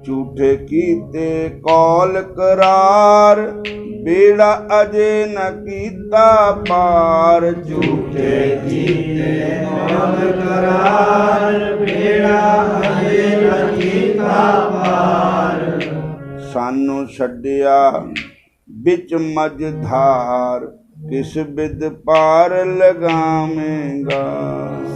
ਝੂਠੇ ਕੀਤੇ ਕੌਲ ਕਰਾਰ, ਬੇੜਾ ਅਜੇ ਨ ਕੀਤਾ ਪਾਰ। ਝੂਠੇ ਕੀਤੇ ਕੌਲ ਕਰਾਰ, ਬੇੜਾ ਅਜੇ ਨ ਕੀਤਾ ਪਾਰ। ਸਾਨੂੰ ਛੱਡਿਆ ਵਿੱਚ ਮਝਧਾਰ, ਕਿਸ ਬਿਦ ਪਾਰ ਲਗਾਵੇਂਗਾ।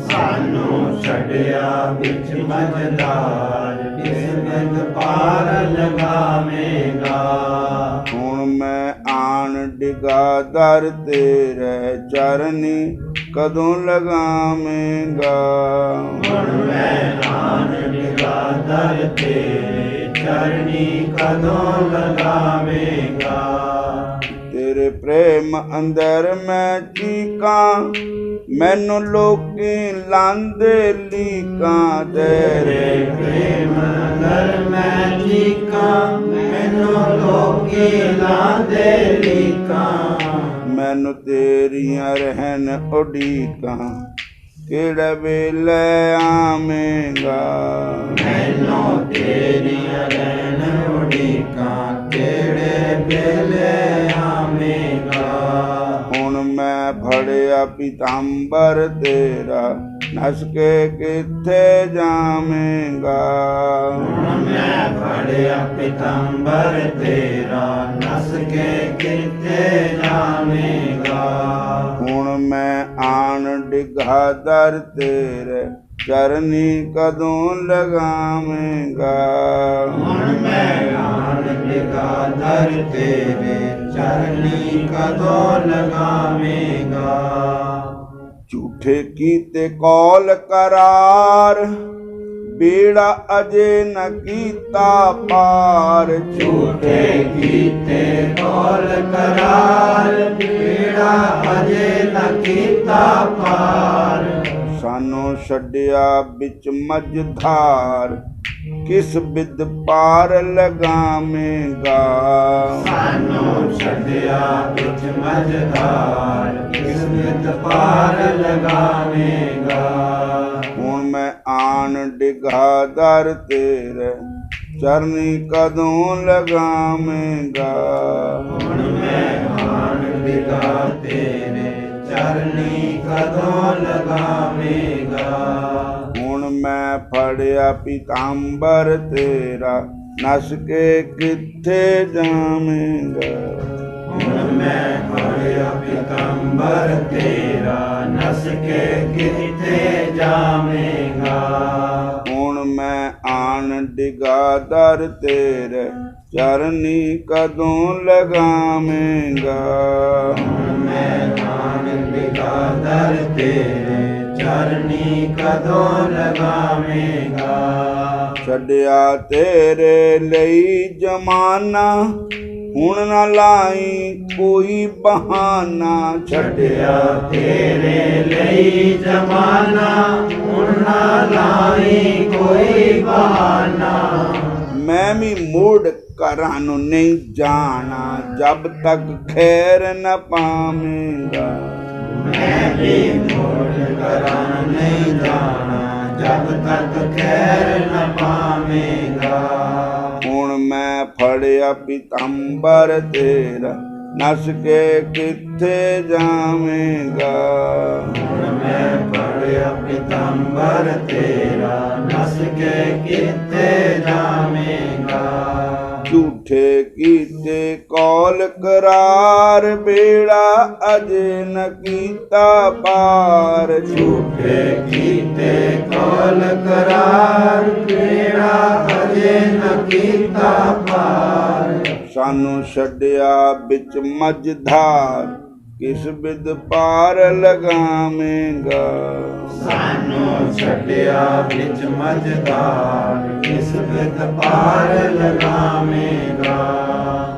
ਸਾਨੂੰ ਛੱਡਿਆ ਵਿੱਚ ਮਝਧਾਰ, ਕਿਸ ਬਿਦ ਪਾਰ ਲਗਾਵੇਂਗਾ। ਹੁਣ ਮੈਂ ਆਣ ਡਿਗਾ ਦਰ ਤੇਰੇ ਚਰਨੀ, ਕਦੋਂ ਲਗਾਵੇਂਗਾ। ਹੁਣ ਮੈਂ ਆਣ ਡਿਗਾ ਦਰ ਤੇਰੇ ਚਰਨੀ, ਕਦੋਂ ਲਗਾਵੇਂਗਾ। ਤੇਰੇ ਪ੍ਰੇਮ ਅੰਦਰ ਮੈਂ ਚੀਕਾਂ, ਮੈਨੂੰ ਲੋਕੀ ਲਾਂਦੇ ਲੀਕਾਂ। ਤੇਰੇ ਪ੍ਰੇਮ ਅੰਦਰ ਮੈਂ ਚੀਕਾਂ, ਮੈਨੂੰ ਲੋਕੀ ਲਾਂਦੇ ਲੀਕਾਂ। ਮੈਨੂੰ ਤੇਰੀਆਂ ਰਹਿਣ ਉਡੀਕਾਂ, ਕਿਹੜੇ ਵੇਲੇ ਆਵੇਂਗਾ। ਮੈਨੂੰ ਤੇਰੀਆਂ ਰਹਿਣ ਉਡੀਕਾਂ, ਕਿਹੜੇ ਵੇਲੇ ਆਵੇਂਗਾ। ਹੁਣ ਮੈਂ ਫੜਿਆ ਪੀਤਾੰਬਰ ਤੇਰਾ, ਨਸ ਕੇ ਕਿੱਥੇ ਜਾਵੇਂਗਾ। ਹੁਣ ਮੈਂ ਫੜਿਆ ਪੀਤਾੰਬਰ ਤੇਰਾ, ਨਸ ਕੇ ਕਿੱਥੇ ਜਾਵੇਂਗਾ। ਹੁਣ ਮੈਂ ਆਣ ਡਿਗਾ ਦਰ ਤੇਰੇ ਚਰਨੀ, ਕਦੋਂ ਲਗਾਵੇਂਗਾ। ਹੁਣ ਮੈਂ ਆਣ ਡਿਗਾ ਦਰ ਤੇਰੇ ਚਰਨੀ, ਕਦੋਂ ਲਗਾਵੇਂਗਾ। ਝੂਠੇ ਕੀਤੇ ਕੌਲ ਕਰਾਰ, ਬੇੜਾ ਅਜੇ ਨ ਕੀਤਾ ਪਾਰ। ਝੂਠੇ ਕੀਤੇ ਕੌਲ ਕਰਾਰ, ਬੇੜਾ ਅਜੇ ਨ ਕੀਤਾ ਪਾਰ। ਸਾਨੂੰ ਛੱਡਿਆ ਵਿੱਚ ਮਝਧਾਰ, ਕਿਸ ਬਿਦ ਪਾਰ ਲਗਾਵੇਂਗਾ। ਸਾਨੂੰ ਛੱਡਿਆ ਵਿੱਚ ਮਝਧਾਰ, ਕਿਸ ਬਿਦ ਪਾਰ ਲਗਾਵੇਂਗਾ। ਹੁਣ ਮੈਂ ਆਣ ਡਿਗਾ ਦਰ ਤੇਰੇ ਚਰਨੀ, ਕਦੋਂ ਲਗਾਵੇਂਗਾ। ਹੁਣ ਮੈਂ ਆਣ ਡਿਗਾ ਤੇਰੇ ਚਰਨੀ, ਕਦੋਂ ਲਗਾਵੇਂਗਾ। ਹੁਣ ਮੈਂ ਫੜਿਆ ਪੀਤਾੰਬਰ ਤੇਰਾ, ਨਸ ਕੇ ਕਿੱਥੇ ਜਾਵੇਂਗਾ। ਹੁਣ ਮੈਂ ਫੜਿਆ ਪੀਤਾੰਬਰ ਤੇਰਾ, ਨਸ ਕੇ ਕਿੱਥੇ ਜਾਵੇਂਗਾ। ਹੁਣ ਮੈਂ ਆਣ ਡਿਗਾ ਦਰ ਤੇਰੇ ਚਰਨੀ, ਕਦੋਂ ਲਗਾਵੇਂਗਾ। ਹੁਣ ਮੈਂ ਆਣ ਡਿਗਾ ਦਰ ਤੇਰੇ ਚਰਨੀ, ਕਦੋਂ ਲਗਾਵੇਂਗਾ। ਛੱਡਿਆ ਤੇਰੇ ਲਈ ਜਮਾਨਾ, ਹੁਣ ਨਾ ਲਾਈ ਕੋਈ ਬਹਾਨਾ। ਛੱਡਿਆ ਤੇਰੇ ਲਈ ਜ਼ਮਾਨਾ, ਹੁਣ ਨਾ ਲਾਈ ਕੋਈ ਬਹਾਨਾ। ਮੈਂ ਵੀ ਮੁੜ ਘਰਾਂ ਨੂੰ ਨਹੀਂ ਜਾਣਾ, ਜਬ ਤੱਕ ਖੈਰ ਨ ਪਾਵੇਂਗਾ। ਮੈਂ ਵੀ ਮੁੜ ਘਰਾਂ ਨਹੀਂ ਜਾਣਾ, ਜਬ ਤੱਕ ਖੈਰ ਨ ਪਾਵੇਂਗਾ। ਹੁਣ ਮੈਂ ਫੜਿਆ ਪੀਤਾੰਬਰ ਤੇਰਾ, ਨਸ ਕੇ ਕਿੱਥੇ ਜਾਵੇਂਗਾ। ਹੁਣ ਮੈਂ ਫੜਿਆ ਪੀਤਾੰਬਰ ਤੇਰਾ, ਨਸ ਕੇ ਕਿੱਥੇ ਜਾਵੇਂਗਾ। ਝੂਠੇ ਕੀਤੇ ਕੌਲ ਕਰਾਰ, ਬੇੜਾ ਅਜੇ ਨ ਕੀਤਾ ਪਾਰ। ਝੂਠੇ ਕੀਤੇ ਕੌਲ ਕਰਾਰ, ਬੇੜਾ ਅਜੇ ਨ ਕੀਤਾ ਪਾਰ। ਸਾਨੂੰ ਛੱਡਿਆ ਵਿੱਚ ਮਝਧਾਰ, ਕਿਸ ਬਿਦ ਪਾਰ ਲਗਾਵੇਂਗਾ। ਸਾਨੂੰ ਛੱਡਿਆ ਵਿੱਚ ਮਝਧਾਰ, ਕਿਸ ਬਿਦ ਪਾਰ ਲਗਾਵੇਂਗਾ।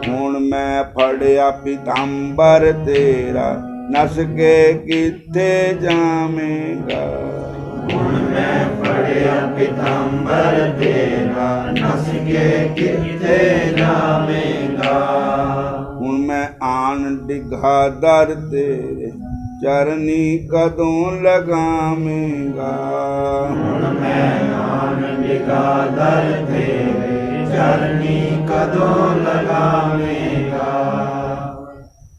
ਹੁਣ ਮੈਂ ਫੜਿਆ ਪੀਤਾੰਬਰ ਤੇਰਾ, ਨਸ ਕੇ ਕਿੱਥੇ ਜਾਵੇਂਗਾ। ਹੁਣ ਮੈਂ ਫੜਿਆ ਪੀਤਾੰਬਰ ਤੇਰਾ, ਨਸ ਕੇ ਕਿੱਥੇ ਜਾਵੇਂਗਾ। ਹੁਣ ਮੈਂ ਆਣ ਡਿਗਾ ਦਰ ਤੇਰੇ ਚਰਨੀ, ਕਦੋਂ ਲਗਾਵੇਂਗਾ। ਹੁਣ ਮੈਂ ਆਣ ਡਿਗਾ ਦਰ ਤੇਰੇ चरनी कदों लगावेगा।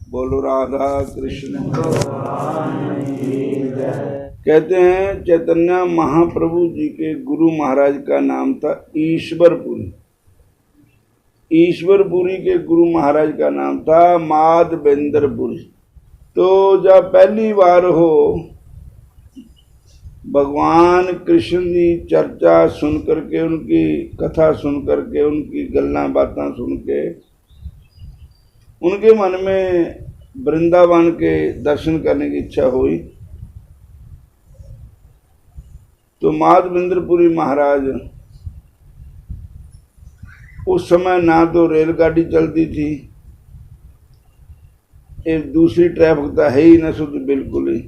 बोलो राधा कृष्ण कहते हैं चैतन्य महाप्रभु जी के गुरु महाराज का नाम था ईश्वरपुरी। ईश्वरपुरी के गुरु महाराज का नाम था माधवेंद्रपुरी। तो जब पहली बार हो भगवान कृष्ण की चर्चा सुन करके, उनकी कथा सुन करके, उनकी गल्लां बातां सुन के उनके मन में वृंदावन के दर्शन करने की इच्छा हुई। तो माधवेंद्रपुरी महाराज, उस समय ना तो रेलगाड़ी चलती थी, एक दूसरी ट्रैफिक तो है ही ना शुद्ध, बिल्कुल ही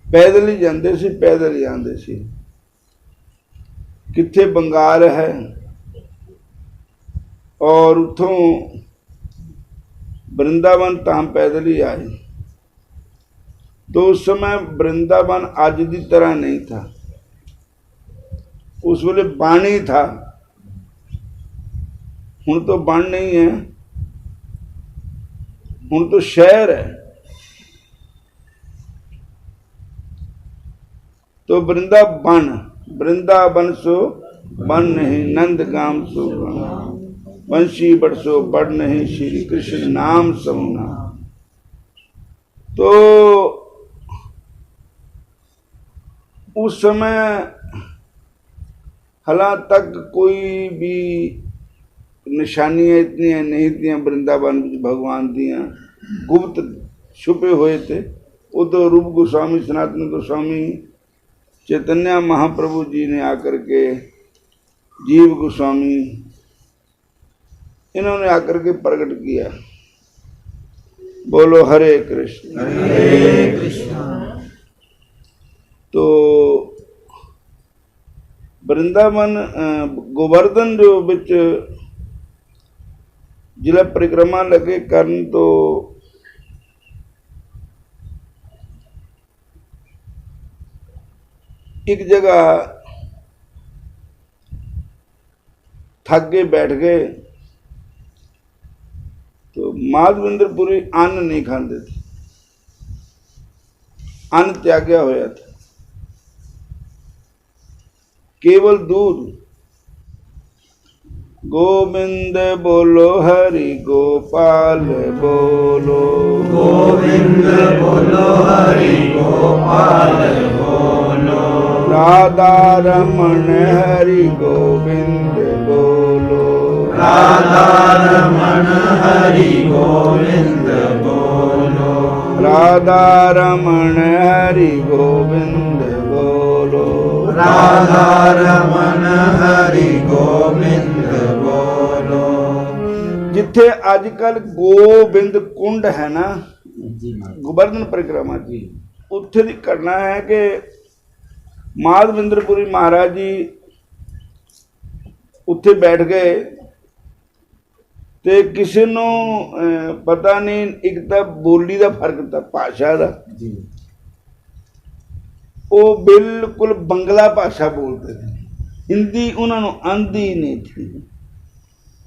पैदल ही जाते सी, पैदल ही आते सी। किथे बंगाल है और उथों वृंदावन तां पैदल ही आए। तो उस समय वृंदावन आज की तरह नहीं था, उस वेले बन ही था। हुण तो बन नहीं है, हुण तो शहर है। तो वृंदावन, वृंदावन सो बन नहीं, नंद गाम सो गाम, वंशी बड़ सो बड़ नहीं, श्री कृष्ण नाम समना। तो उस समय हालां तक कोई भी निशानियां इतनी नहीं थी वृंदावन भगवान दियां, गुप्त छुपे हुए थे। वो तो रूप गोस्वामी, सनातन गोस्वामी, चैतन्य महाप्रभु जी ने आकर के, जीव गोस्वामी, इन्होंने आकर के प्रकट किया। बोलो हरे कृष्ण हरे कृष्ण। तो वृंदावन गोवर्धन जो बिच जिला परिक्रमा लगे करन, तो एक जगह थक के बैठ गए। तो माधवेंद्रपुरी अन्न नहीं खाते थे, अन्न त्यागया होया था, केवल दूध। गोविंद बोलो हरि गोपाल बोलो, गोविंद बोलो हरि गोपाल बोलो, राधा रमण हरि गोविंद बोलो, राधा रमण हरि गोविंद बोलो, राधा रमण हरि गोविंद बोलो, राधा रमण हरि गोविंद बोलो। जिथे आजकल गोबिंद कुंड है ना, गोवर्धन परिक्रमा जी, उत्थे दी घटना है कि माधवेंद्रपुरी महाराज जी उत्थे बैठ गए। ते किसी नू पता नहीं, एक तो बोली का फर्क था, भाषा का। वो बिल्कुल बंगला भाषा बोलते थे, हिंदी उन्होंने आंदी नहीं थी,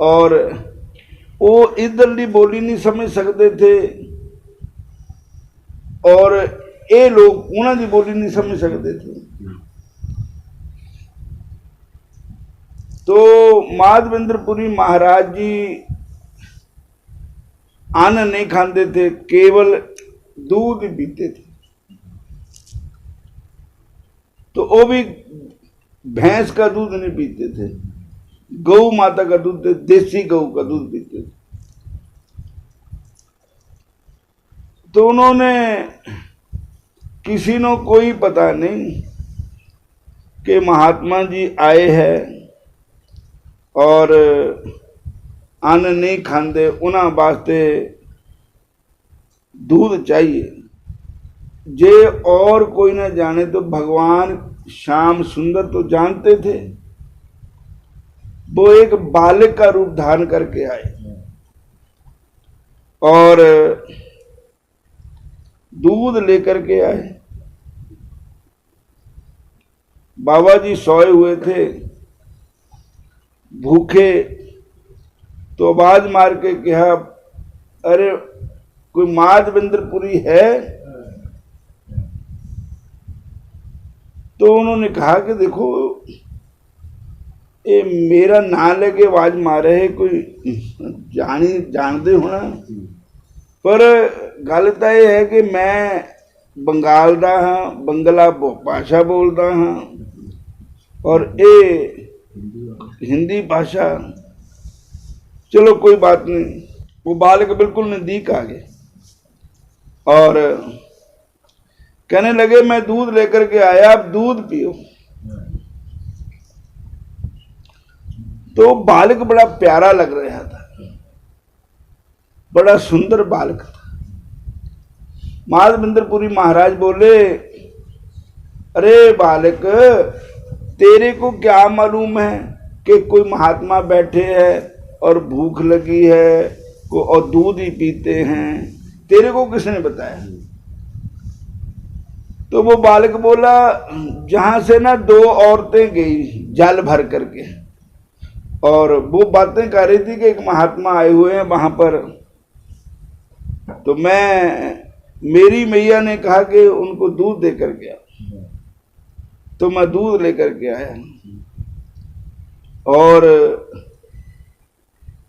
और वो इधरली बोली नहीं समझ सकते थे, और ये लोग उन्होंने बोली नहीं समझ सकते थे। तो माधवेंद्रपुरी महाराज जी अन्न नहीं खाते थे, केवल दूध पीते थे। तो वो भी भैंस का दूध नहीं पीते थे, गौ माता का दूध, देसी गौ का दूध पीते थे। तो उन्होंने, किसी को कोई पता नहीं कि महात्मा जी आए हैं और अन्न नहीं खाते, उन्होंने वास्ते दूध चाहिए। जे और कोई ना जाने तो भगवान श्याम सुंदर तो जानते थे। वो एक बालक का रूप धारण करके आए और दूध लेकर के आए। बाबा जी सोए हुए थे, भूखे तो आवाज मार के कहा, अरे कोई माधवेंद्रपुरी है? तो उन्होंने कहा कि देखो ये मेरा ना लेके आवाज मारे है, कोई जानते हो ना, पर गल तो यह है कि मैं बंगाल दा हाँ, बंगला भाषा बोलता हाँ और ये हिंदी भाषा। चलो कोई बात नहीं। वो बालक बिल्कुल नजदीक आ गए और कहने लगे मैं दूध लेकर के आया, आप दूध पियो। तो बालक बड़ा प्यारा लग रहा था, बड़ा सुंदर बालक था। माधवेंद्रपुरी महाराज बोले, अरे बालक, तेरे को क्या मालूम है कि कोई महात्मा बैठे हैं और भूख लगी है और दूध ही पीते हैं? तेरे को किसने बताया? तो वो बालक बोला, जहां से ना 2 औरतें गई जल भर करके और वो बातें कर रही थी कि एक महात्मा आए हुए हैं वहां पर, तो मेरी मैया ने कहा कि उनको दूध दे करके आओ, तो मैं दूध लेकर के आया। और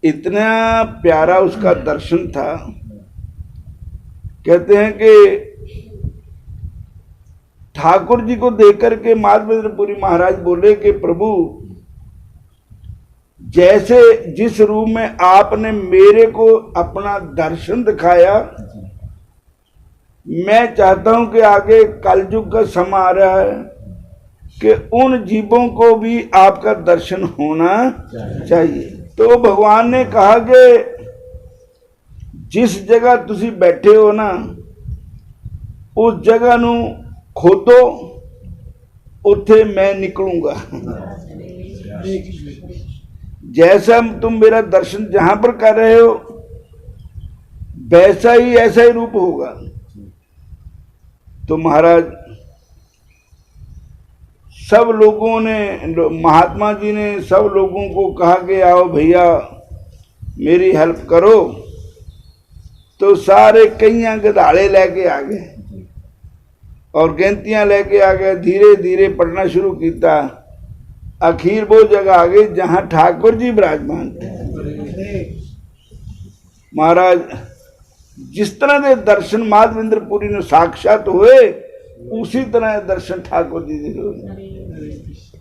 इतना प्यारा उसका दर्शन था। कहते हैं कि ठाकुर जी को देख करके माधवेंद्रपुरी महाराज बोले कि प्रभु, जैसे जिस रूप में आपने मेरे को अपना दर्शन दिखाया, मैं चाहता हूं कि आगे कलयुग का समय आ रहा है कि उन जीवों को भी आपका दर्शन होना चाहिए। तो भगवान ने कहा कि जिस जगह तुसी बैठे हो ना, उस जगह नू खोदो, उथे मैं निकलूंगा। जैसा तुम मेरा दर्शन जहां पर कर रहे हो, वैसा ही ऐसा ही रूप होगा। तो महाराज सब लोगों ने, महात्मा जी ने सब लोगों को कहा कि आओ भैया मेरी हेल्प करो। तो सारे कईयां गधाड़े लेके आ गए और गेंतियां लेके आ गए, धीरे धीरे पढ़ना शुरू किया। आखिर वो जगह आ गई जहां ठाकुर जी विराजमान थे। महाराज जिस तरह के दर्शन माधवेंद्रपुरी ने साक्षात हुए, उसी तरह दर्शन ठाकुर जी के हुए।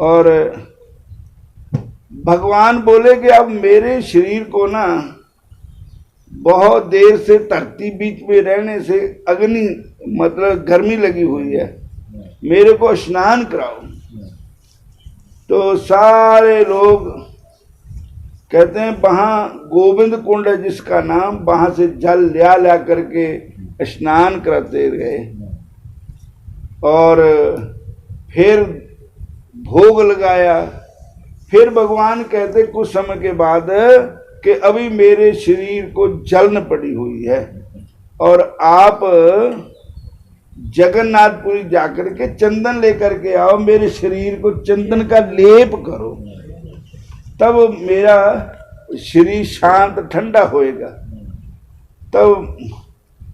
और भगवान बोले कि अब मेरे शरीर को ना बहुत देर से धरती बीच में रहने से अग्नि मतलब गर्मी लगी हुई है, मेरे को स्नान कराओ। तो सारे लोग कहते हैं वहां गोविंद कुंड है जिसका नाम, वहां से जल ला करके स्नान कराते गए और फिर भोग लगाया। फिर भगवान कहते कुछ समय के बाद कि अभी मेरे शरीर को जलन पड़ी हुई है और आप जगन्नाथपुरी जाकर के चंदन लेकर के आओ, मेरे शरीर को चंदन का लेप करो, तब मेरा शरीर शांत ठंडा होएगा। तब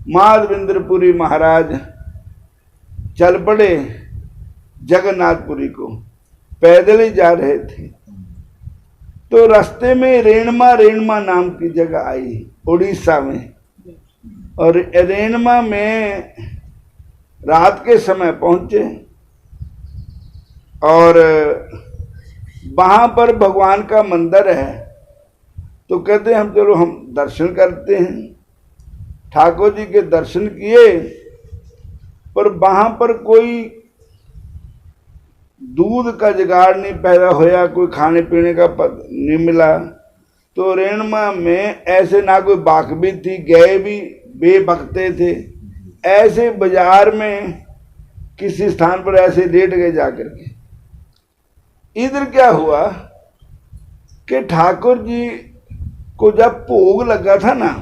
माधवेंद्रपुरी महाराज चल पड़े जगन्नाथपुरी को, पैदल ही जा रहे थे। तो रास्ते में रेणमा नाम की जगह आई उड़ीसा में, और रेणमा में रात के समय पहुंचे और वहां पर भगवान का मंदिर है। तो कहते हैं हम चलो हम दर्शन करते हैं। ठाकुर जी के दर्शन किए, पर वहां पर कोई दूध का जुगाड़ नहीं पैदा होया, कोई खाने पीने का नहीं मिला। तो रेणमा में ऐसे ना कोई बाकबी थी, गए भी बेबकते थे, ऐसे बाजार में किसी स्थान पर ऐसे लेट गए जाकर के। इधर क्या हुआ कि ठाकुर जी को जब भोग लगा था ना,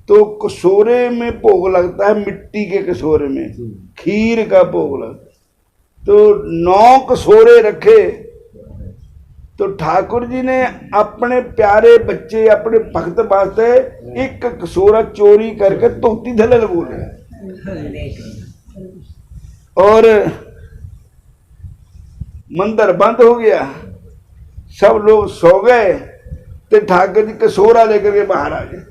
तो कटोरे में भोग लगता है, मिट्टी के कटोरे में खीर का भोग लगता है। तो 9 कटोरे रखे तो ठाकुर जी ने अपने प्यारे बच्चे अपने भक्त वास्ते एक कसोरा चोरी करके धोती थले बोले और मंदिर बंद हो गया, सब लोग सो गए, तो ठाकुर जी कसोरा लेकर के बाहर आ गए।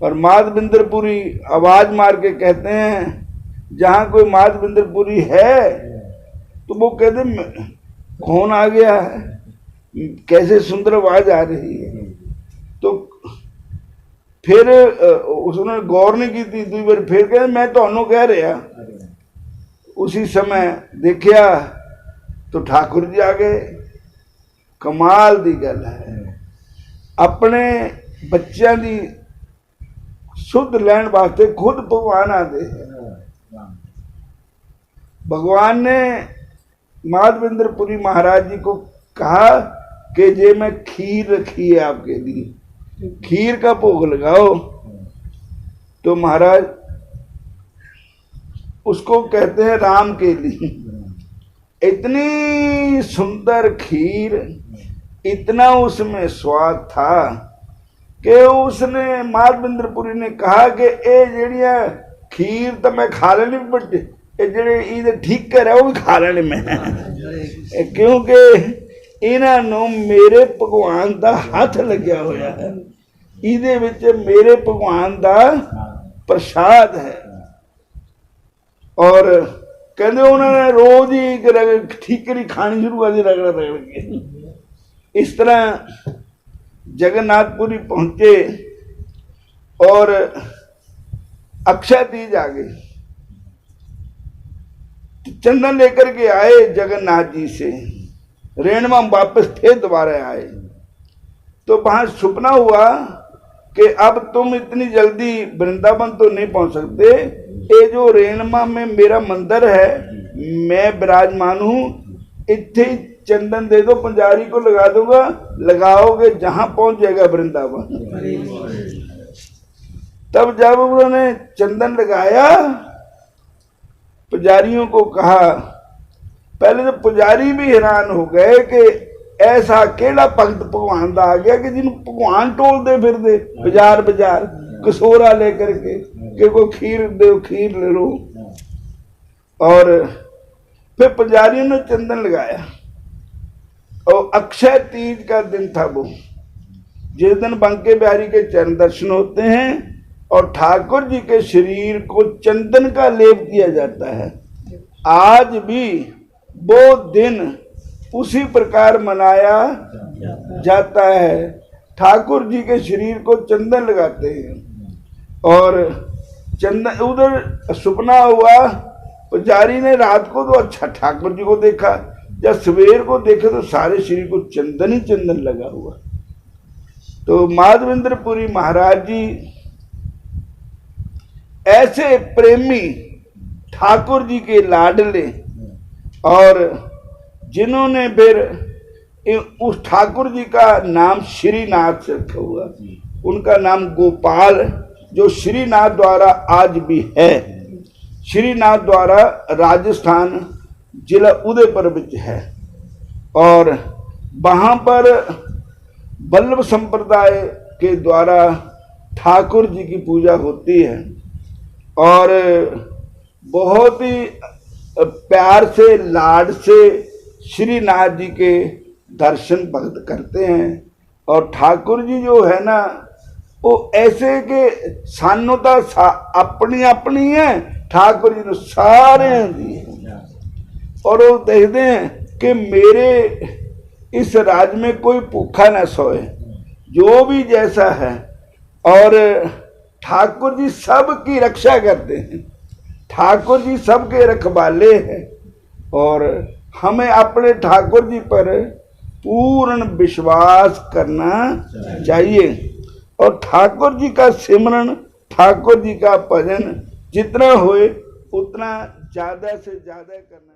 और माधविंद्रपुरी आवाज मार के कहते हैं, जहां कोई माधविंद्रपुरी है तो वो कहते कौन आ गया है, कैसे सुंदर आवाज आ रही है। तो फिर उसने गौर नहीं की थी, 2 बार फिर कहे मैं तो कह रहा। उसी समय देखिया तो ठाकुर जी आ गए। कमाल दी गल है, अपने बच्चों की शुद्ध लैन वास्ते खुद भगवान आते हैं। भगवान ने माधविंद्रपुरी महाराज जी को कहा कि जे मैं खीर रखी है आपके लिए, खीर का भोग लगाओ। तो महाराज उसको कहते हैं राम के लिए। इतनी सुंदर खीर, इतना उसमें स्वाद था कि उसने माधविंद्रपुरी ने कहा कि ये जड़िया खीर तो मैं खा लेनी, बट जेडे ठीक कर वो भी खा लेने मैं, क्योंकि इन्हों मेरे भगवान का हाथ लग्या होया है, इहदे विच मेरे भगवान का प्रसाद है। और कहते उन्होंने रोज ही ठीकरी खानी शुरू कर दी, रगड़ रगड़ के। इस तरह जगन्नाथपुरी पहुंचे और अक्षय तीज आ गई। चंदन लेकर के आए जगन्नाथ जी से, रेणुमा वापस फिर दोबारा आए। तो वहां सपना हुआ कि अब तुम इतनी जल्दी वृंदावन तो नहीं पहुंच सकते, ये जो रेणुमा में मेरा मंदिर है, मैं विराजमान हूं, इतने चंदन दे दो, पुजारी को लगा दूंगा, लगाओगे जहां पहुंच जाएगा वृंदावन। तब जब उन्होंने चंदन लगाया, पुजारियों को कहा, पहले तो पुजारी भी हैरान हो गए कि ऐसा केड़ा भगत भगवान का आ गया कि जिन्हों भगवान टोलते फिर दे बाजार बाजार कसोरा लेकर के कि कोई खीर दो, खीर ले लो। और फिर पुजारियों ने चंदन लगाया और अक्षय तीज का दिन था वो, जिस दिन बंके बिहारी के चरण दर्शन होते हैं और ठाकुर जी के शरीर को चंदन का लेप किया जाता है। आज भी वो दिन उसी प्रकार मनाया जाता है, ठाकुर जी के शरीर को चंदन लगाते हैं। और चंदन उधर सपना हुआ, पुजारी ने रात को तो अच्छा ठाकुर जी को देखा, जब सवेर को देखे तो सारे शरीर को चंदन ही चंदन लगा हुआ। तो माधविंद्रपुरी महाराज जी ऐसे प्रेमी ठाकुर जी के लाडले, और जिन्होंने फिर उस ठाकुर जी का नाम श्रीनाथ से रखा हुआ, उनका नाम गोपाल, जो श्रीनाथ द्वारा आज भी है। श्रीनाथ द्वारा राजस्थान जिला उदयपुर में है, और वहाँ पर वल्लभ संप्रदाय के द्वारा ठाकुर जी की पूजा होती है। और बहुत ही प्यार से, लाड से श्रीनाथ जी के दर्शन भक्त करते हैं। और ठाकुर जी जो है ना, वो ऐसे के सानों तो अपनी अपनी है, ठाकुर जी ने सारे दी। और वो देखते हैं कि मेरे इस राज में कोई भूखा न सोए, जो भी जैसा है। और ठाकुर जी सबकी रक्षा करते हैं, ठाकुर जी सबके रखवाले हैं। और हमें अपने ठाकुर जी पर पूर्ण विश्वास करना चाहिए, और ठाकुर जी का सिमरन, ठाकुर जी का भजन जितना होए उतना ज़्यादा से ज़्यादा करना।